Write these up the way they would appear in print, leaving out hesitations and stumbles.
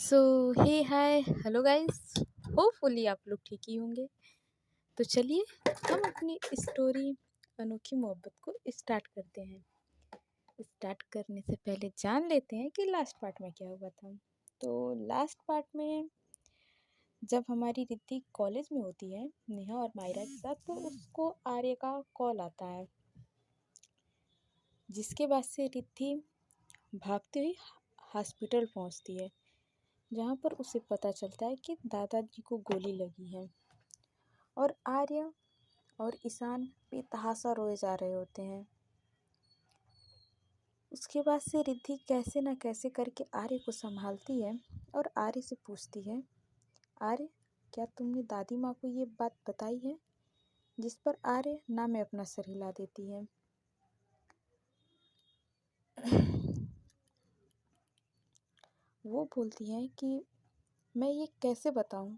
सो हे hi hello guys. Hopefully आप लोग ठीक ही होंगे। तो चलिए हम अपनी स्टोरी अनोखी मोहब्बत को स्टार्ट करते हैं। स्टार्ट करने से पहले जान लेते हैं कि लास्ट पार्ट में क्या हुआ था। तो लास्ट पार्ट में जब हमारी रिद्धि कॉलेज में होती है नेहा और मायरा के साथ, तो उसको आर्य का कॉल आता है, जिसके बाद से रिद्धि भागते हुए हॉस्पिटल पहुंचती है, जहाँ पर उसे पता चलता है कि दादाजी को गोली लगी है। और आर्य और ईशान बेतहाशा रोए जा रहे होते हैं। उसके बाद से रिद्धि कैसे न कैसे करके आर्य को संभालती है और आर्य से पूछती है, आर्य क्या तुमने दादी माँ को ये बात बताई है? जिस पर आर्य ना में अपना सर हिला देती है। वो बोलती है कि मैं ये कैसे बताऊं?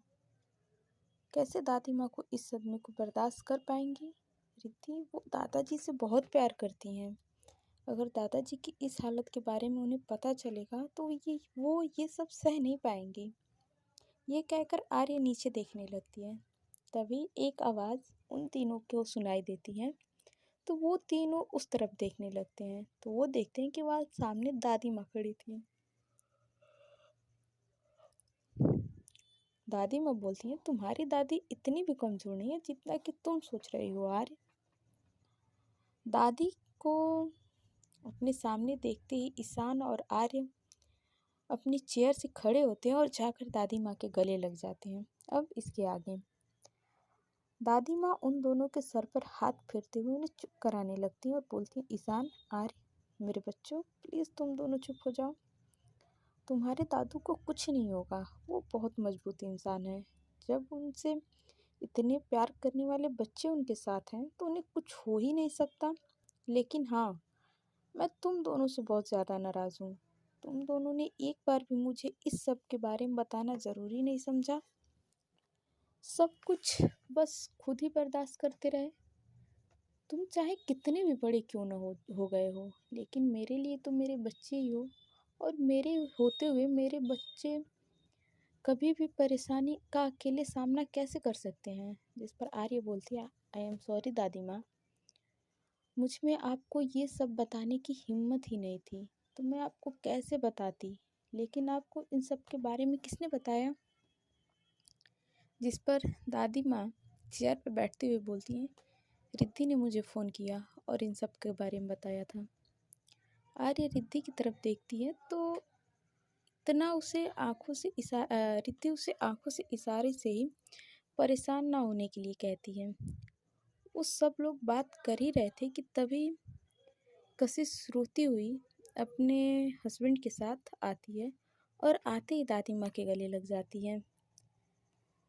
कैसे दादी माँ को इस सदमे को बर्दाश्त कर पाएंगी? रिद्धि वो दादाजी से बहुत प्यार करती हैं। अगर दादाजी की इस हालत के बारे में उन्हें पता चलेगा तो ये सब सह नहीं पाएंगे। ये कहकर आर्य नीचे देखने लगती है। तभी एक आवाज़ उन तीनों को सुनाई देती है, तो वो तीनों उस तरफ देखने लगते हैं। तो वो देखते हैं कि वहाँ सामने दादी माँ खड़ी थी। दादी माँ बोलती है, तुम्हारी दादी इतनी भी कमज़ोर नहीं है जितना कि तुम सोच रही हो आर्य। दादी को अपने सामने देखते ही ईशान और आर्य अपनी चेयर से खड़े होते हैं और जाकर दादी माँ के गले लग जाते हैं। अब इसके आगे दादी माँ उन दोनों के सर पर हाथ फेरते हुए उन्हें चुप कराने लगती हैं और बोलती हैं, ईशान, आर्य, मेरे बच्चों, प्लीज़ तुम दोनों चुप हो जाओ। तुम्हारे दादू को कुछ नहीं होगा, वो बहुत मजबूत इंसान है। जब उनसे इतने प्यार करने वाले बच्चे उनके साथ हैं तो उन्हें कुछ हो ही नहीं सकता। लेकिन हाँ, मैं तुम दोनों से बहुत ज़्यादा नाराज़ हूँ। तुम दोनों ने एक बार भी मुझे इस सब के बारे में बताना ज़रूरी नहीं समझा। सब कुछ बस खुद ही बर्दाश्त करते रहे। तुम चाहे कितने भी बड़े क्यों न हो गए हो, लेकिन मेरे लिए तो मेरे बच्चे ही हो। और मेरे होते हुए मेरे बच्चे कभी भी परेशानी का अकेले सामना कैसे कर सकते हैं? जिस पर आर्य बोलती है, आई एम सॉरी दादी माँ, मुझ में आपको ये सब बताने की हिम्मत ही नहीं थी, तो मैं आपको कैसे बताती। लेकिन आपको इन सब के बारे में किसने बताया? जिस पर दादी माँ चेयर पर बैठते हुए बोलती हैं, रिद्धि ने मुझे फ़ोन किया और इन सब के बारे में बताया था। आर्य रिद्धि की तरफ देखती है तो इतना उसे रिद्धि उसे आंखों से इशारे से ही परेशान ना होने के लिए कहती है। उस सब लोग बात कर ही रहे थे कि तभी कशिश रोती हुई अपने हस्बैंड के साथ आती है और आते ही दादी माँ के गले लग जाती है।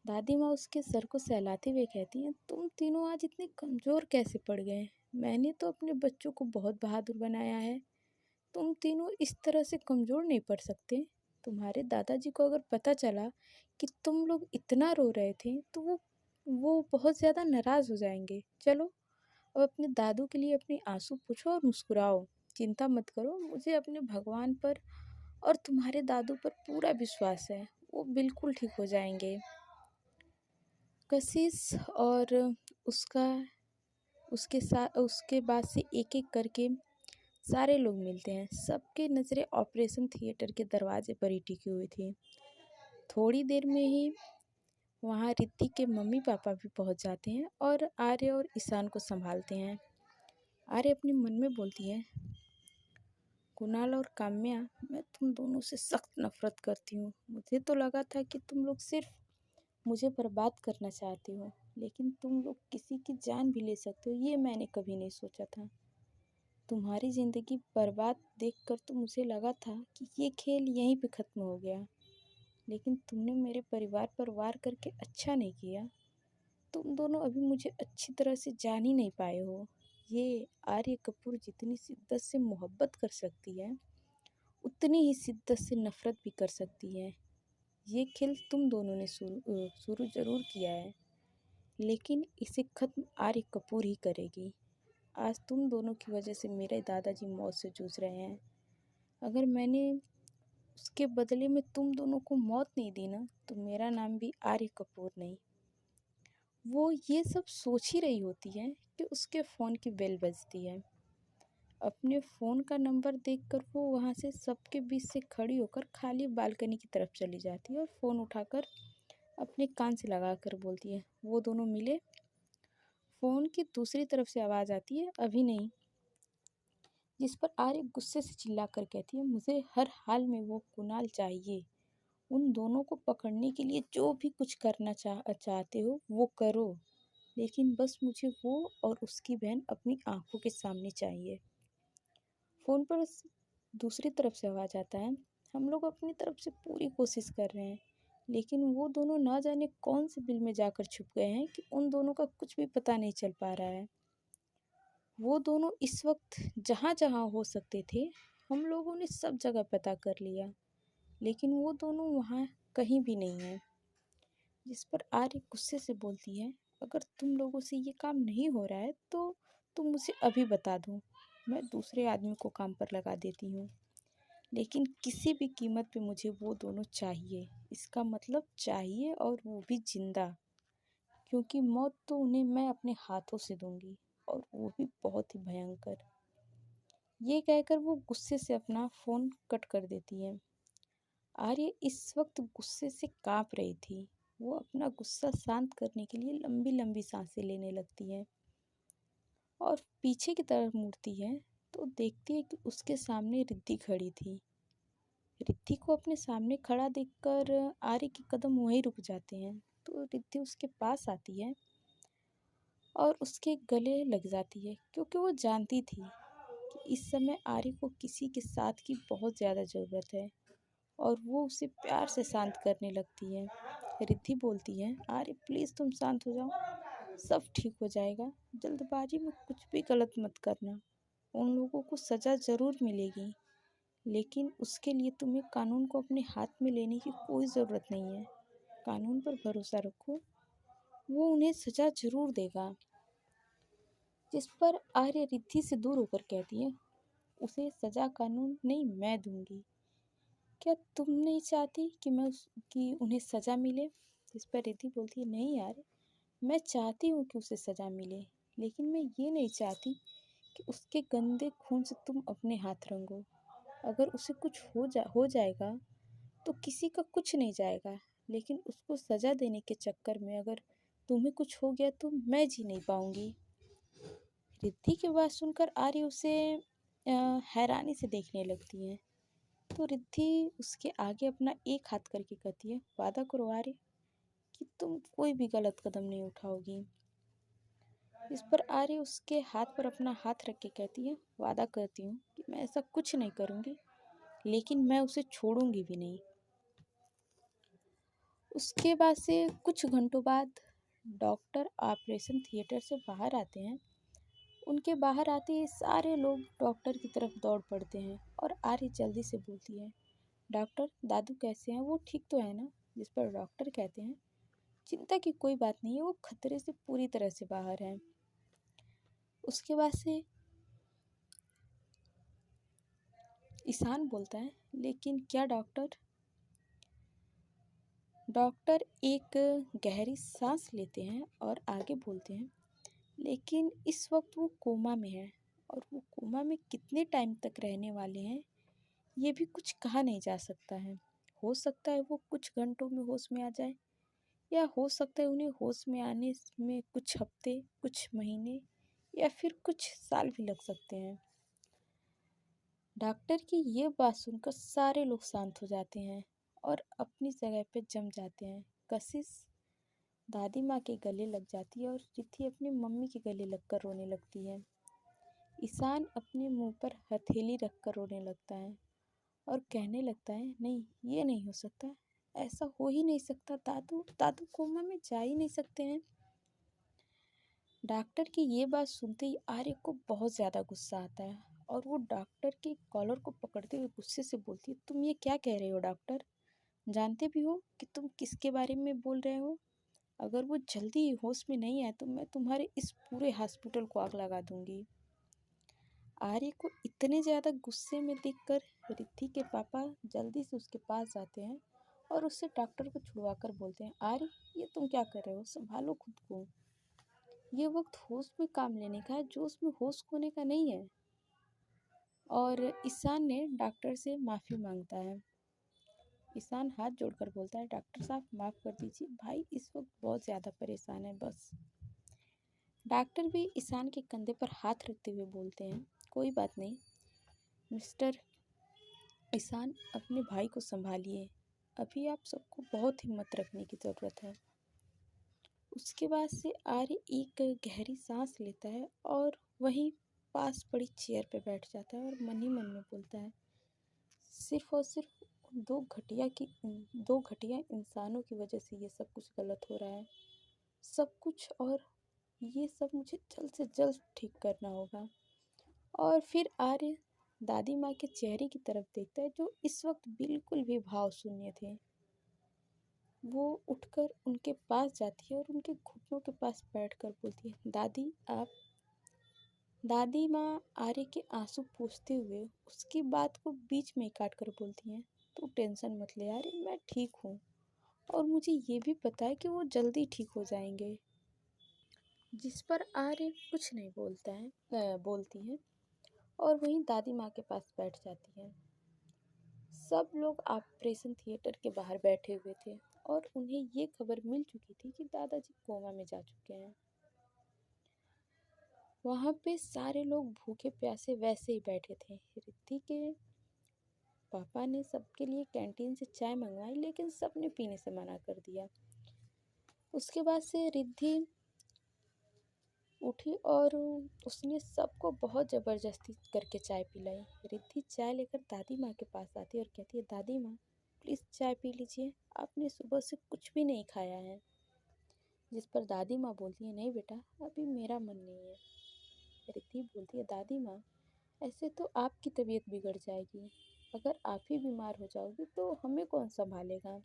दादी माँ उसके सर को सहलाते हुए कहती हैं, तुम तीनों आज इतने कमज़ोर कैसे पड़ गए? मैंने तो अपने बच्चों को बहुत बहादुर बनाया है। तुम तीनों इस तरह से कमज़ोर नहीं पड़ सकते। तुम्हारे दादाजी को अगर पता चला कि तुम लोग इतना रो रहे थे तो वो बहुत ज़्यादा नाराज़ हो जाएंगे। चलो अब अपने दादू के लिए अपने आंसू पोंछो और मुस्कुराओ। चिंता मत करो, मुझे अपने भगवान पर और तुम्हारे दादू पर पूरा विश्वास है, वो बिल्कुल ठीक हो जाएंगे। कशिश और उसका उसके साथ उसके बाद से एक एक करके सारे लोग मिलते हैं। सबकी नज़रें ऑपरेशन थिएटर के दरवाजे पर ही टिकी हुई थी। थोड़ी देर में ही वहाँ रिद्धि के मम्मी पापा भी पहुँच जाते हैं और आर्य और ईशान को संभालते हैं। आर्य अपने मन में बोलती है, कुणाल और काम्या, मैं तुम दोनों से सख्त नफरत करती हूँ। मुझे तो लगा था कि तुम लोग सिर्फ मुझे बर्बाद करना चाहते हो, लेकिन तुम लोग किसी की जान भी ले सकते हो, ये मैंने कभी नहीं सोचा था। तुम्हारी ज़िंदगी बर्बाद देखकर तो मुझे लगा था कि ये खेल यहीं पे ख़त्म हो गया, लेकिन तुमने मेरे परिवार पर वार करके अच्छा नहीं किया। तुम दोनों अभी मुझे अच्छी तरह से जान ही नहीं पाए हो। ये आर्य कपूर जितनी शिद्दत से मोहब्बत कर सकती है, उतनी ही शिद्दत से नफ़रत भी कर सकती है। ये खेल तुम दोनों ने शुरू ज़रूर किया है, लेकिन इसे ख़त्म आर्य कपूर ही करेगी। आज तुम दोनों की वजह से मेरे दादाजी मौत से जूझ रहे हैं। अगर मैंने उसके बदले में तुम दोनों को मौत नहीं दी ना, तो मेरा नाम भी आर्य कपूर नहीं। वो ये सब सोच ही रही होती है कि उसके फ़ोन की बेल बजती है। अपने फ़ोन का नंबर देखकर वो वहाँ से सबके बीच से खड़ी होकर खाली बालकनी की तरफ चली जाती है और फ़ोन उठाकर अपने कान से लगाकर बोलती है, वो दोनों मिले? फ़ोन की दूसरी तरफ से आवाज़ आती है, अभी नहीं। जिस पर आर्य गुस्से से चिल्लाकर कहती है, मुझे हर हाल में वो कुणाल चाहिए। उन दोनों को पकड़ने के लिए जो भी कुछ करना चाहते हो वो करो, लेकिन बस मुझे वो और उसकी बहन अपनी आंखों के सामने चाहिए। फ़ोन पर दूसरी तरफ से आवाज़ आता है, हम लोग अपनी तरफ से पूरी कोशिश कर रहे हैं, लेकिन वो दोनों ना जाने कौन से बिल में जाकर छुप गए हैं कि उन दोनों का कुछ भी पता नहीं चल पा रहा है। वो दोनों इस वक्त जहाँ जहाँ हो सकते थे, हम लोगों ने सब जगह पता कर लिया, लेकिन वो दोनों वहाँ कहीं भी नहीं है। जिस पर आर्य गुस्से से बोलती है, अगर तुम लोगों से ये काम नहीं हो रहा है तो तुम मुझे अभी बता दो, मैं दूसरे आदमी को काम पर लगा देती हूँ, लेकिन किसी भी कीमत पे मुझे वो दोनों चाहिए। इसका मतलब चाहिए, और वो भी जिंदा, क्योंकि मौत तो उन्हें मैं अपने हाथों से दूंगी, और वो भी बहुत ही भयंकर। ये कहकर वो गुस्से से अपना फ़ोन कट कर देती है। आर्य इस वक्त गुस्से से कांप रही थी। वो अपना गुस्सा शांत करने के लिए लंबी लंबी सांसें लेने लगती है और पीछे की तरफ मुड़ती है तो देखती है कि उसके सामने रिद्धि खड़ी थी। रिद्धि को अपने सामने खड़ा देखकर आर्य के कदम वहीं रुक जाते हैं। तो रिद्धि उसके पास आती है और उसके गले लग जाती है, क्योंकि वो जानती थी कि इस समय आर्य को किसी के साथ की बहुत ज़्यादा ज़रूरत है, और वो उसे प्यार से शांत करने लगती है। रिद्धि बोलती है, आर्य प्लीज़ तुम शांत हो जाओ, सब ठीक हो जाएगा। जल्दबाजी में कुछ भी गलत मत करना। उन लोगों को सज़ा ज़रूर मिलेगी, लेकिन उसके लिए तुम्हें कानून को अपने हाथ में लेने की कोई ज़रूरत नहीं है। कानून पर भरोसा रखो, वो उन्हें सज़ा ज़रूर देगा। जिस पर आर्य रिद्धि से दूर होकर कहती है, उसे सज़ा कानून नहीं, मैं दूंगी। क्या तुम नहीं चाहती कि उन्हें सज़ा मिले? इस पर रिद्धि बोलती है, नहीं यार, मैं चाहती हूँ कि उसे सज़ा मिले, लेकिन मैं ये नहीं चाहती कि उसके गंदे खून से तुम अपने हाथ रंगो। अगर उसे कुछ हो जाएगा तो किसी का कुछ नहीं जाएगा, लेकिन उसको सज़ा देने के चक्कर में अगर तुम्हें कुछ हो गया तो मैं जी नहीं पाऊंगी। रिद्धि की बात सुनकर आर्य उसे हैरानी से देखने लगती है। तो रिद्धि उसके आगे अपना एक हाथ करके कहती है, वादा करो आर्य कि तुम कोई भी गलत कदम नहीं उठाओगी। इस पर आर्य उसके हाथ पर अपना हाथ रख के कहती है, वादा करती हूँ कि मैं ऐसा कुछ नहीं करूँगी, लेकिन मैं उसे छोड़ूंगी भी नहीं। उसके बाद से कुछ घंटों बाद डॉक्टर ऑपरेशन थिएटर से बाहर आते हैं। उनके बाहर आते ही सारे लोग डॉक्टर की तरफ दौड़ पड़ते हैं और आर्य जल्दी से बोलती है, डॉक्टर दादू कैसे हैं, वो ठीक तो है ना? जिस पर डॉक्टर कहते हैं, चिंता की कोई बात नहीं है, वो खतरे से पूरी तरह से बाहर हैं। उसके बाद से ईशान बोलता है, लेकिन क्या डॉक्टर? डॉक्टर एक गहरी सांस लेते हैं और आगे बोलते हैं, लेकिन इस वक्त वो कोमा में है, और वो कोमा में कितने टाइम तक रहने वाले हैं ये भी कुछ कहा नहीं जा सकता है। हो सकता है वो कुछ घंटों में होश में आ जाए, या हो सकता है उन्हें होश में आने में कुछ हफ्ते, कुछ महीने, या फिर कुछ साल भी लग सकते हैं। डॉक्टर की ये बात सुनकर सारे लोग शांत हो जाते हैं और अपनी जगह पे जम जाते हैं। कशिश दादी माँ के गले लग जाती है और रिद्धि अपनी मम्मी के गले लगकर रोने लगती है। ईशान अपने मुंह पर हथेली रखकर रोने लगता है और कहने लगता है, नहीं ये नहीं हो सकता, ऐसा हो ही नहीं सकता, दादू दादू कोमा में जा ही नहीं सकते हैं। डॉक्टर की ये बात सुनते ही आर्य को बहुत ज़्यादा गुस्सा आता है और वो डॉक्टर के कॉलर को पकड़ते हुए गुस्से से बोलती है, तुम ये क्या कह रहे हो डॉक्टर? जानते भी हो कि तुम किसके बारे में बोल रहे हो? अगर वो जल्दी होश में नहीं आए तो मैं तुम्हारे इस पूरे हॉस्पिटल को आग लगा दूंगी। आर्य को इतने ज़्यादा गुस्से में देखकर रिद्धि के पापा जल्दी से उसके पास जाते हैं और उससे डॉक्टर को छुड़वाकर बोलते हैं, आर्य ये तुम क्या कर रहे हो, संभालो खुद को। ये वक्त होश में काम लेने का है, जोश में होश खोने का नहीं है। और ईशान ने डॉक्टर से माफ़ी मांगता है। ईशान हाथ जोड़कर बोलता है, डॉक्टर साहब माफ़ कर दीजिए, भाई इस वक्त बहुत ज़्यादा परेशान है बस। डॉक्टर भी ईशान के कंधे पर हाथ रखते हुए बोलते हैं, कोई बात नहीं मिस्टर ईशान, अपने भाई को संभालिए, अभी आप सबको बहुत हिम्मत रखने की ज़रूरत है। उसके बाद से आर्य एक गहरी सांस लेता है और वहीं पास पड़ी चेयर पर बैठ जाता है और मन ही मन में बोलता है, सिर्फ और सिर्फ दो घटिया इंसानों की वजह से ये सब कुछ गलत हो रहा है, सब कुछ। और ये सब मुझे जल्द से जल्द ठीक करना होगा। और फिर आर्य दादी माँ के चेहरे की तरफ देखता है, जो इस वक्त बिल्कुल भी भाव शून्य थे। वो उठकर उनके पास जाती है और उनके घुटनों के पास बैठकर बोलती है, दादी आप। दादी माँ आर्य के आंसू पोंछते हुए उसकी बात को बीच में काट कर बोलती हैं, तू टेंशन मत ले आर्य, मैं ठीक हूँ और मुझे ये भी पता है कि वो जल्दी ठीक हो जाएंगे। जिस पर आर्य कुछ नहीं बोलती है और वहीं दादी माँ के पास बैठ जाती है। सब लोग ऑपरेशन थिएटर के बाहर बैठे हुए थे और उन्हें ये खबर मिल चुकी थी कि दादाजी कोमा में जा चुके हैं। वहाँ पे सारे लोग भूखे प्यासे वैसे ही बैठे थे। रिद्धि के पापा ने सबके लिए कैंटीन से चाय मंगवाई, लेकिन सबने पीने से मना कर दिया। उसके बाद से रिद्धि उठी और उसने सबको बहुत ज़बरदस्ती करके चाय पिलाई। रिद्धि चाय लेकर दादी माँ के पास आती है और कहती है, दादी माँ प्लीज़ चाय पी लीजिए, आपने सुबह से कुछ भी नहीं खाया है। जिस पर दादी माँ बोलती है, नहीं बेटा अभी मेरा मन नहीं है। रिद्धि बोलती है, दादी माँ ऐसे तो आपकी तबीयत बिगड़ जाएगी, अगर आप ही बीमार हो जाओगी तो हमें कौन संभालेगा।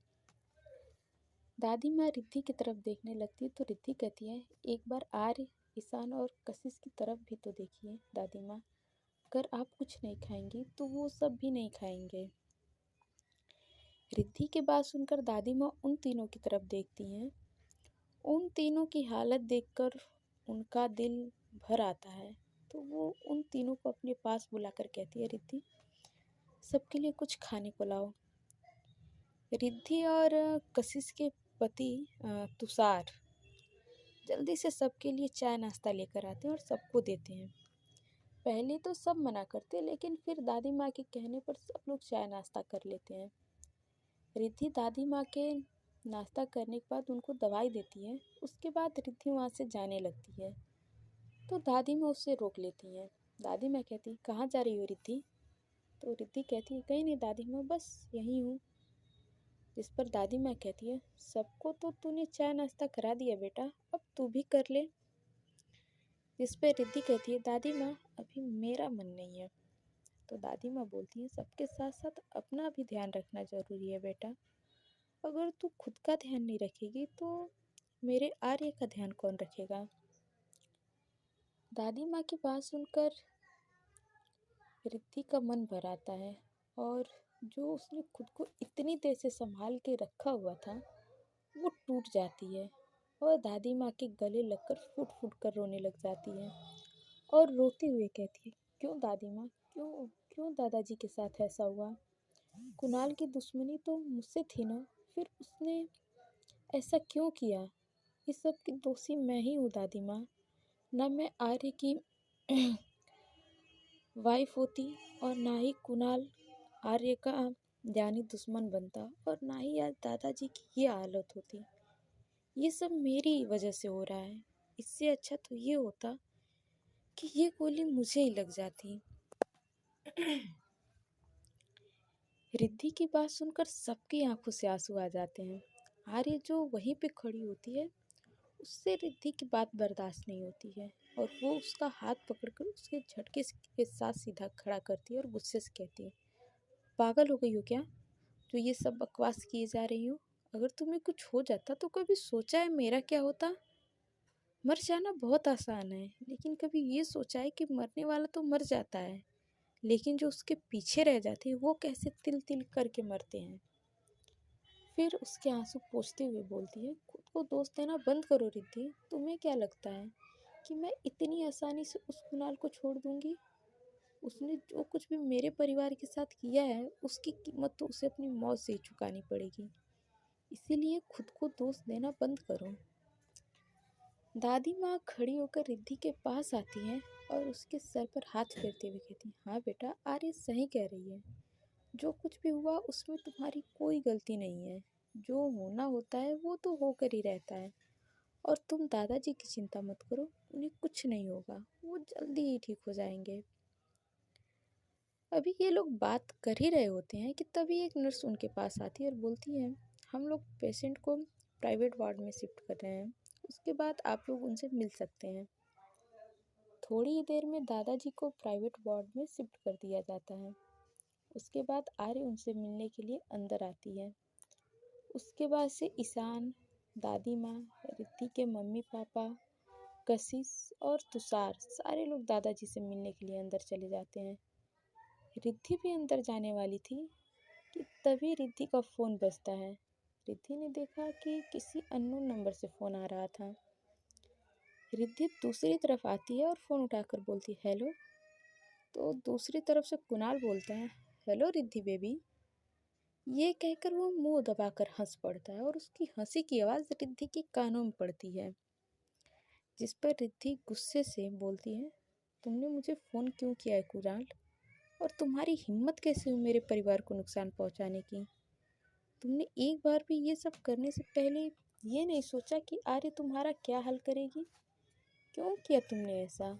दादी माँ रिद्धि की तरफ देखने लगती है तो रिद्धि कहती है, एक बार आर्य ईशान और कशिश की तरफ भी तो देखिए दादी माँ, अगर आप कुछ नहीं खाएंगी तो वो सब भी नहीं खाएंगे। रिद्धि की बात सुनकर दादी माँ उन तीनों की तरफ देखती हैं। उन तीनों की हालत देखकर उनका दिल भर आता है, तो वो उन तीनों को अपने पास बुलाकर कहती है, रिद्धि सबके लिए कुछ खाने को लाओ। रिद्धि और कशिश के पति तुषार जल्दी से सबके लिए चाय नाश्ता लेकर आते हैं और सबको देते हैं। पहले तो सब मना करते, लेकिन फिर दादी माँ के कहने पर सब लोग चाय नाश्ता कर लेते हैं। रिद्धि दादी माँ के नाश्ता करने के बाद उनको दवाई देती है। उसके बाद रिद्धि वहाँ से जाने लगती है तो दादी माँ उससे रोक लेती हैं। दादी माँ कहती, कहाँ जा रही हो रिद्धि? तो रिद्धि कहती है, कहीं नहीं दादी माँ, बस यहीं हूँ। जिस पर दादी माँ कहती है, सबको तो तूने चाय नाश्ता करा दिया बेटा, अब तू भी कर ले। जिस पर रिद्धि कहती है, दादी माँ अभी मेरा मन नहीं है। तो दादी माँ बोलती है, सबके साथ साथ अपना भी ध्यान रखना ज़रूरी है बेटा, अगर तू खुद का ध्यान नहीं रखेगी तो मेरे आर्य का ध्यान कौन रखेगा। दादी माँ की बात सुनकर रिद्धि का मन भर आता है और जो उसने खुद को इतनी देर से संभाल के रखा हुआ था वो टूट जाती है और दादी माँ के गले लगकर फूट फूट कर रोने लग जाती है और रोते हुए कहती है, क्यों दादी माँ, क्यों क्यों दादाजी के साथ ऐसा हुआ? कुणाल की दुश्मनी तो मुझसे थी ना, फिर उसने ऐसा क्यों किया? इस सब की दोषी मैं ही हूँ दादी माँ, ना मैं आर्य की वाइफ होती और ना ही कुणाल आर्य का जानी दुश्मन बनता और ना ही आज दादाजी की ये हालत होती। ये सब मेरी वजह से हो रहा है। इससे अच्छा तो ये होता कि ये गोली मुझे ही लग जाती। रिद्धि की बात सुनकर सबकी आंखों से आंसू आ जाते हैं। आर्य जो वहीं पे खड़ी होती है, उससे रिद्धि की बात बर्दाश्त नहीं होती है और वो उसका हाथ पकड़कर उसके झटके के साथ सीधा खड़ा करती है और गुस्से से कहती है, पागल हो गई हो क्या, जो ये सब बकवास किए जा रही हो? अगर तुम्हें कुछ हो जाता तो कभी सोचा है मेरा क्या होता? मर जाना बहुत आसान है, लेकिन कभी ये सोचा है कि मरने वाला तो मर जाता है, लेकिन जो उसके पीछे रह जाते हैं वो कैसे तिल तिल करके मरते हैं। फिर उसके आंसू पोंछते हुए बोलती है, खुद को दोष देना बंद करो रिद्धि। तुम्हें क्या लगता है कि मैं इतनी आसानी से उस कुणाल को छोड़ दूंगी? उसने जो कुछ भी मेरे परिवार के साथ किया है उसकी कीमत तो उसे अपनी मौत से ही चुकानी पड़ेगी। इसीलिए खुद को दोष देना बंद करो। दादी माँ खड़ी होकर रिद्धि के पास आती है और उसके सर पर हाथ फेरते हुए कहती, हाँ बेटा, आर्य सही कह रही है। जो कुछ भी हुआ उसमें तुम्हारी कोई गलती नहीं है। जो होना होता है वो तो होकर ही रहता है। और तुम दादाजी की चिंता मत करो, उन्हें कुछ नहीं होगा, वो जल्दी ही ठीक हो जाएंगे। अभी ये लोग बात कर ही रहे होते हैं कि तभी एक नर्स उनके पास आती है और बोलती है, हम लोग पेशेंट को प्राइवेट वार्ड में शिफ्ट कर रहे हैं, उसके बाद आप लोग उनसे मिल सकते हैं। थोड़ी ही देर में दादाजी को प्राइवेट वार्ड में शिफ्ट कर दिया जाता है। उसके बाद आर्य उनसे मिलने के लिए अंदर आती है। उसके बाद से ईशान, दादी माँ, रिद्धि के मम्मी पापा, कशिश और तुषार सारे लोग दादाजी से मिलने के लिए अंदर चले जाते हैं। रिद्धि भी अंदर जाने वाली थी कि तभी रिद्धि का फ़ोन बजता है। रिद्धि ने देखा कि किसी अननोन नंबर से फ़ोन आ रहा था। रिद्धि दूसरी तरफ आती है और फ़ोन उठाकर बोलती है, हेलो। तो दूसरी तरफ से कुणाल बोलता है, हेलो रिद्धि बेबी। ये कहकर वो मुंह दबाकर हंस पड़ता है और उसकी हंसी की आवाज़ रिद्धि के कानों में पड़ती है, जिस पर रिद्धि गुस्से से बोलती है, तुमने मुझे फ़ोन क्यों किया है कुणाल? और तुम्हारी हिम्मत कैसे हुई मेरे परिवार को नुकसान पहुंचाने की? तुमने एक बार भी ये सब करने से पहले ये नहीं सोचा कि आर्य तुम्हारा क्या हल करेगी? क्यों किया तुमने ऐसा?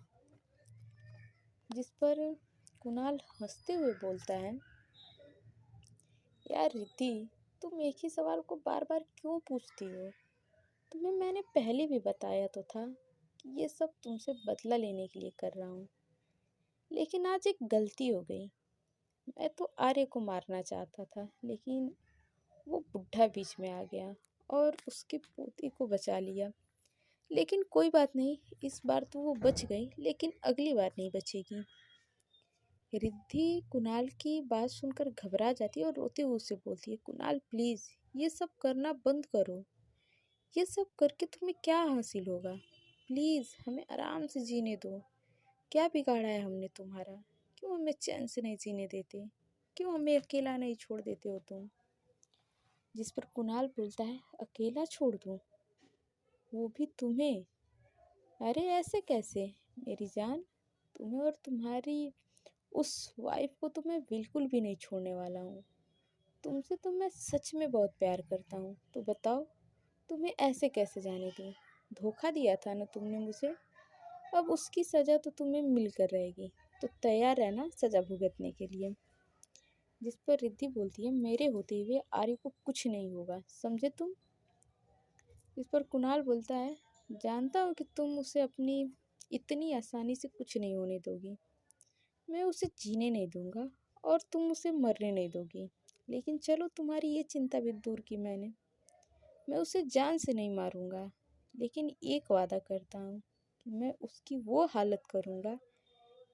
जिस पर कुणाल हंसते हुए बोलता है, यार रिद्धि, तुम एक ही सवाल को बार बार क्यों पूछती हो? तुम्हें मैंने पहले भी बताया तो था कि ये सब तुमसे बदला लेने के लिए कर रहा हूँ, लेकिन आज एक गलती हो गई। मैं तो आर्य को मारना चाहता था, लेकिन वो बुढ़ा बीच में आ गया और उसकी पोती को बचा लिया। लेकिन कोई बात नहीं, इस बार तो वो बच गई, लेकिन अगली बार नहीं बचेगी। रिद्धि कुणाल की बात सुनकर घबरा जाती है और रोते हुए उससे बोलती है, कुणाल प्लीज़ ये सब करना बंद करो। ये सब करके तुम्हें क्या हासिल होगा? प्लीज़ हमें आराम से जीने दो। क्या बिगाड़ा है हमने तुम्हारा? क्यों हमें चैन से नहीं जीने देते? क्यों हमें अकेला नहीं छोड़ देते हो तुम? जिस पर कुणाल बोलता है, अकेला छोड़ दूँ? वो भी तुम्हें? अरे ऐसे कैसे मेरी जान? तुम्हें और तुम्हारी उस वाइफ को तो मैं बिल्कुल भी नहीं छोड़ने वाला हूँ। तुमसे तो मैं सच में बहुत प्यार करता हूँ। तो बताओ, तुम्हें ऐसे कैसे जाने दूँ? धोखा दिया था ना तुमने मुझे, अब उसकी सज़ा तो तुम्हें मिलकर रहेगी। तो तैयार रहना सज़ा भुगतने के लिए। जिस पर रिद्धि बोलती है, मेरे होते हुए आर्य को कुछ नहीं होगा, समझे तुम? इस पर कुणाल बोलता है, जानता हूँ कि तुम उसे अपनी इतनी आसानी से कुछ नहीं होने दोगी। मैं उसे जीने नहीं दूंगा और तुम उसे मरने नहीं दोगी। लेकिन चलो, तुम्हारी ये चिंता भी दूर की मैंने। मैं उसे जान से नहीं मारूंगा, लेकिन एक वादा करता हूँ कि मैं उसकी वो हालत करूँगा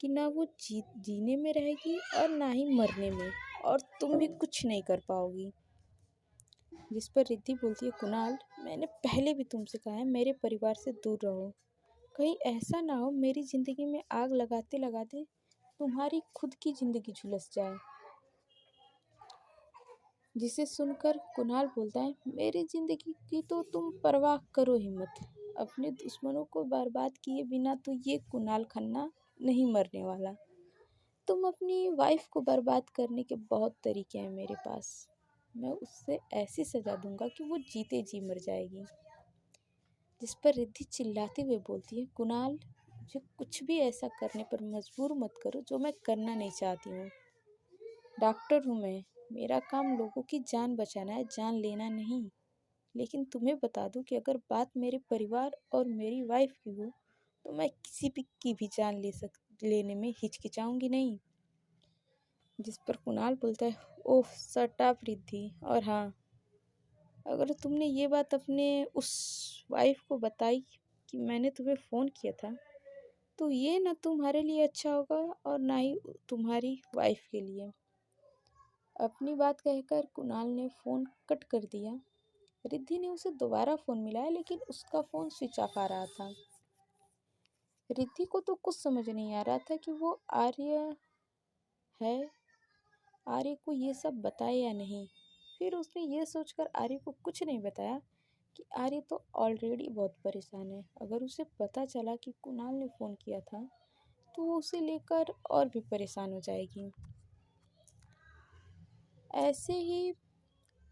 कि ना वो जीने में रहेगी और ना ही मरने में, और तुम भी कुछ नहीं कर पाओगी। जिस पर रिद्धि बोलती है, कुणाल, मैंने पहले भी तुमसे कहा है मेरे परिवार से दूर रहो। कहीं ऐसा ना हो मेरी ज़िंदगी में आग लगाते लगाते तुम्हारी खुद की ज़िंदगी झुलस जाए। जिसे सुनकर कुणाल बोलता है, मेरी ज़िंदगी की तो तुम परवाह करो ही मत। अपने दुश्मनों को बर्बाद किए बिना तो ये कुणाल खन्ना नहीं मरने वाला। तुम अपनी वाइफ को बर्बाद करने के बहुत तरीके हैं मेरे पास। मैं उससे ऐसी सज़ा दूंगा कि वो जीते जी मर जाएगी। जिस पर रिद्धि चिल्लाते हुए बोलती है, कुणाल, मुझे कुछ भी ऐसा करने पर मजबूर मत करो जो मैं करना नहीं चाहती हूँ। डॉक्टर हूँ मैं, मेरा काम लोगों की जान बचाना है, जान लेना नहीं। लेकिन तुम्हें बता दूँ कि अगर बात मेरे परिवार और मेरी वाइफ की हो तो मैं किसी भी की भी जान लेने में हिचकिचाऊंगी नहीं। जिस पर कुणाल बोलता है, ओह शट अप रिद्धि, और हाँ, अगर तुमने ये बात अपने उस वाइफ को बताई कि कि मैंने तुम्हें फ़ोन किया था तो ये ना तुम्हारे लिए अच्छा होगा और ना ही तुम्हारी वाइफ के लिए। अपनी बात कहकर कुणाल ने फ़ोन कट कर दिया। रिद्धि ने उसे दोबारा फ़ोन मिलाया लेकिन उसका फ़ोन स्विच ऑफ आ रहा था। रिद्धि को तो कुछ समझ नहीं आ रहा था कि वो आर्य है, आर्य को ये सब बताए या नहीं। फिर उसने ये सोचकर आर्य को कुछ नहीं बताया कि आर्य तो ऑलरेडी बहुत परेशान है। अगर उसे पता चला कि कुणाल ने फ़ोन किया था तो वो उसे लेकर और भी परेशान हो जाएगी। ऐसे ही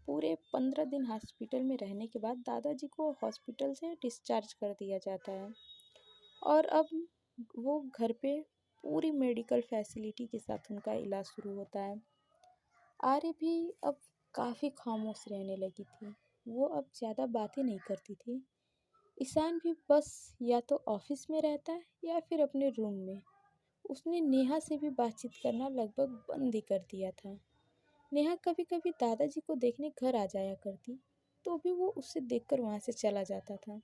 पूरे 15 दिन हॉस्पिटल में रहने के बाद दादाजी को हॉस्पिटल से डिस्चार्ज कर दिया जाता है और अब वो घर पे पूरी मेडिकल फैसिलिटी के साथ उनका इलाज शुरू होता है। आर्य भी अब काफ़ी खामोश रहने लगी थी। वो अब ज़्यादा बातें नहीं करती थी। ईशान भी बस या तो ऑफिस में रहता है या फिर अपने रूम में। उसने नेहा से भी बातचीत करना लगभग बंद ही कर दिया था। नेहा कभी कभी दादाजी को देखने घर आ जाया करती तो भी वो उसे देखकर वहाँ से चला जाता था।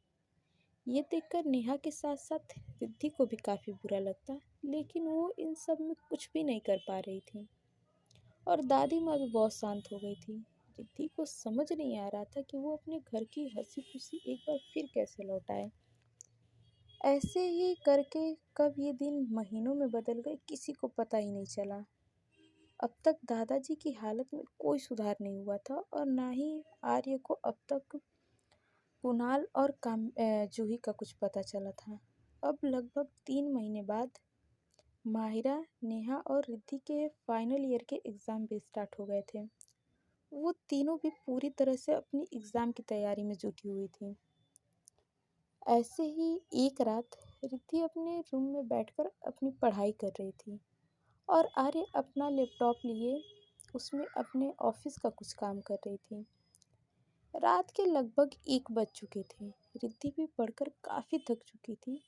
ये देखकर नेहा के साथ साथ रिद्धि को भी काफ़ी बुरा लगता, लेकिन वो इन सब में कुछ भी नहीं कर पा रही थी। और दादी माँ भी बहुत शांत हो गई थी। रिद्धि को समझ नहीं आ रहा था कि वो अपने घर की हंसी खुशी एक बार फिर कैसे लौटाए। ऐसे ही करके कब ये दिन महीनों में बदल गए किसी को पता ही नहीं चला। अब तक दादाजी की हालत में कोई सुधार नहीं हुआ था और ना ही आर्य को अब तक कुणाल और जूही का कुछ पता चला था। अब लगभग 3 महीने बाद माहिरा, नेहा और रिद्धि के फाइनल ईयर के एग्ज़ाम भी स्टार्ट हो गए थे। वो तीनों भी पूरी तरह से अपनी एग्ज़ाम की तैयारी में जुटी हुई थी। ऐसे ही एक रात रिद्धि अपने रूम में बैठकर अपनी पढ़ाई कर रही थी और आर्य अपना लैपटॉप लिए उसमें अपने ऑफिस का कुछ काम कर रही थी। रात के लगभग 1 बज चुके थे। रिद्धि भी पढ़कर काफ़ी थक चुकी थी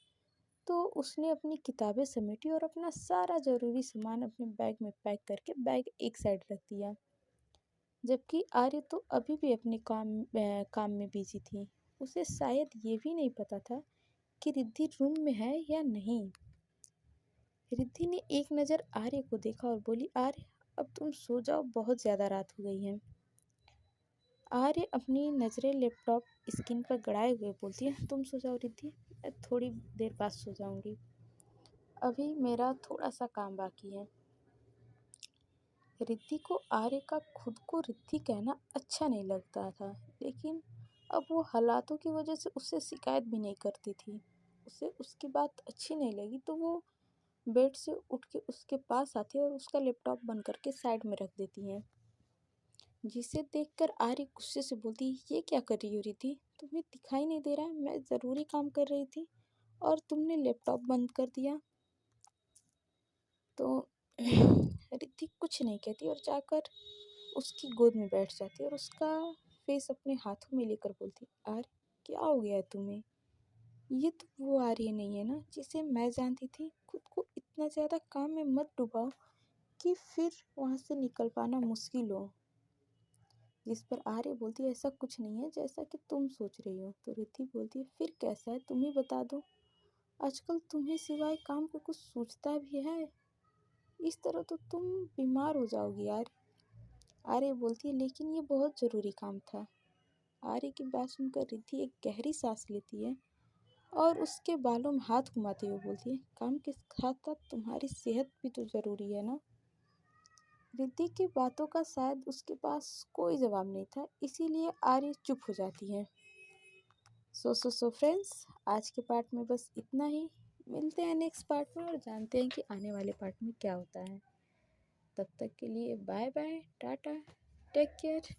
तो उसने अपनी किताबें समेटी और अपना सारा ज़रूरी सामान अपने बैग में पैक करके बैग एक साइड रख दिया। जबकि आर्य तो अभी भी अपने काम में बिजी थी। उसे शायद ये भी नहीं पता था कि रिद्धि रूम में है या नहीं। रिद्धि ने एक नज़र आर्य को देखा और बोली, आर्य अब तुम सो जाओ, बहुत ज़्यादा रात हो गई है। आर्य अपनी नज़रें लैपटॉप स्क्रीन पर गड़ाए हुए बोलती है, तुम सो जाओ रिद्धि, मैं थोड़ी देर बाद सो जाऊंगी, अभी मेरा थोड़ा सा काम बाकी है। रिद्धि को आर्य का खुद को रिद्धि कहना अच्छा नहीं लगता था, लेकिन अब वो हालातों की वजह से उससे शिकायत भी नहीं करती थी। उसे उसकी बात अच्छी नहीं लगी तो वो बेड से उठ के उसके पास आती है और उसका लैपटॉप बंद करके साइड में रख देती है। जिसे देखकर आर्य गुस्से से बोलती, ये क्या कर रही हो रिद्धि, तुम्हें दिखाई नहीं दे रहा है मैं ज़रूरी काम कर रही थी और तुमने लैपटॉप बंद कर दिया। तो रिद्धि कुछ नहीं कहती और जाकर उसकी गोद में बैठ जाती है और उसका फेस अपने हाथों में लेकर बोलती, आर्य क्या हो गया है तुम्हें, ये तो वो आर्य नहीं है ना जिसे मैं जानती थी। खुद को इतना ज़्यादा काम में मत डुबाओ कि फिर वहाँ से निकल पाना मुश्किल हो। जिस पर आर्य बोलती है, ऐसा कुछ नहीं है जैसा कि तुम सोच रही हो। तो रिद्धि बोलती है, फिर कैसा है तुम ही बता दो, आजकल तुम्हें सिवाय काम के कुछ सोचता भी है, इस तरह तो तुम बीमार हो जाओगी यार। आर्य बोलती है, लेकिन ये बहुत ज़रूरी काम था। आर्य की बात सुनकर रिद्धि एक गहरी सांस लेती है और उसके बालों में हाथ घुमाते हुए बोलती है, काम के साथ साथ तुम्हारी सेहत भी तो ज़रूरी है ना। रिद्धि की बातों का शायद उसके पास कोई जवाब नहीं था, इसीलिए आर्य चुप हो जाती है। सो फ्रेंड्स, आज के पार्ट में बस इतना ही। मिलते हैं नेक्स्ट पार्ट में और जानते हैं कि आने वाले पार्ट में क्या होता है। तब तक के लिए bye bye, tata, take care.